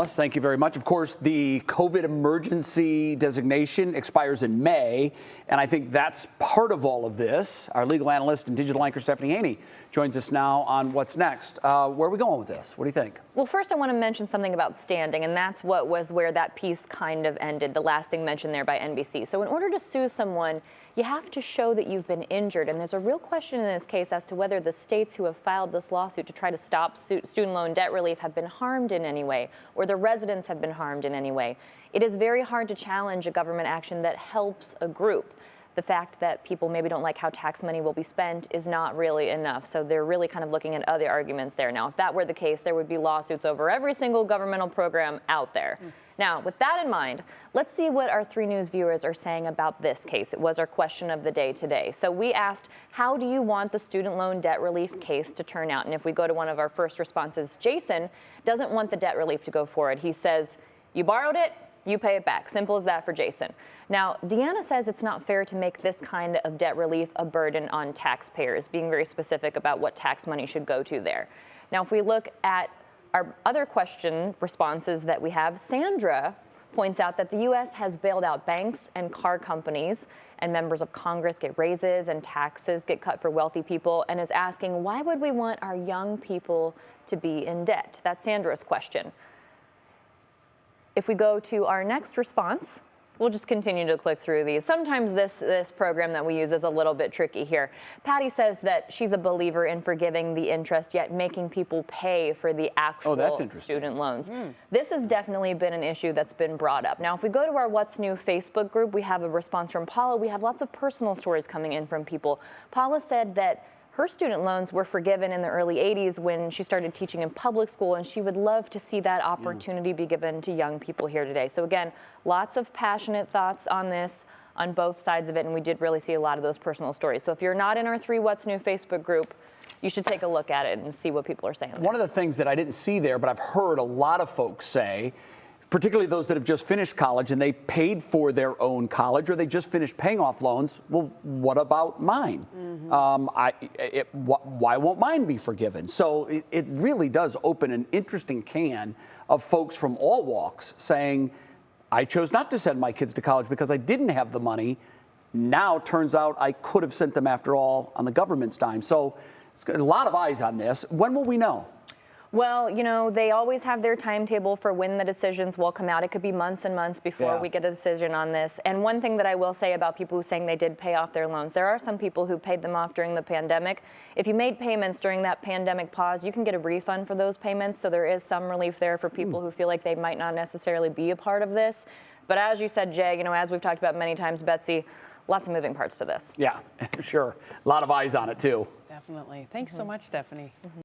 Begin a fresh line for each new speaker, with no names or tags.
Thank you very much. Of course, the COVID emergency designation expires in May, and I think that's part of all of this. Our legal analyst and digital anchor, Stephanie Haney, joins us now on What's Next. Where are we going with this? What do you think?
Well, first I want to mention something about standing, and that's where that piece kind of ended, the last thing mentioned there by NBC. So in order to sue someone, you have to show that you've been injured, and there's a real question in this case as to whether the states who have filed this lawsuit to try to stop student loan debt relief have been harmed in any way, or the residents have been harmed in any way. It is very hard to challenge a government action that helps a group. The fact that people maybe don't like how tax money will be spent is not really enough. So they're really kind of looking at other arguments there. Now, if that were the case, there would be lawsuits over every single governmental program out there. Now, with that in mind, let's see what our 3 News viewers are saying about this case. It was our question of the day today. So we asked, how do you want the student loan debt relief case to turn out? And if we go to one of our first responses, Jason doesn't want the debt relief to go forward. He says, you borrowed it, you pay it back. Simple as that for Jason. Now, Deanna says it's not fair to make this kind of debt relief a burden on taxpayers, being very specific about what tax money should go to there. Now, if we look at our other question responses that we have, Sandra points out that the U.S. has bailed out banks and car companies, and members of Congress get raises and taxes get cut for wealthy people, and is asking, why would we want our young people to be in debt? That's Sandra's question. If we go to our next response, we'll just continue to click through these. Sometimes this program that we use is a little bit tricky here. Patty says that she's a believer in forgiving the interest, yet making people pay for the actual student loans. This has definitely been an issue that's been brought up. Now, if we go to our What's New Facebook group, we have a response from Paula. We have lots of personal stories coming in from people. Paula said that her student loans were forgiven in the early 80s when she started teaching in public school, and she would love to see that opportunity be given to young people here today. So again, lots of passionate thoughts on this on both sides of it, and we did really see a lot of those personal stories. So if you're not in our 3 What's New Facebook group, you should take a look at it and see what people are saying.
One of the things that I didn't see there, but I've heard a lot of folks say, particularly those that have just finished college and they paid for their own college, or they just finished paying off loans. Well, what about mine? Why won't mine be forgiven? So it really does open an interesting can of folks from all walks saying, I chose not to send my kids to college because I didn't have the money. Now turns out I could have sent them after all on the government's dime. So it's got a lot of eyes on this. When will we know?
Well, you know, they always have their timetable for when the decisions will come out. It could be months and months before we get a decision on this. And one thing that I will say about people who saying they did pay off their loans, there are some people who paid them off during the pandemic. If you made payments during that pandemic pause, you can get a refund for those payments. So there is some relief there for people who feel like they might not necessarily be a part of this. But as you said, Jay, you know, as we've talked about many times, Betsy, lots of moving parts to this.
Yeah, sure. A lot of eyes on it, too.
Definitely. Thanks so much, Stephanie.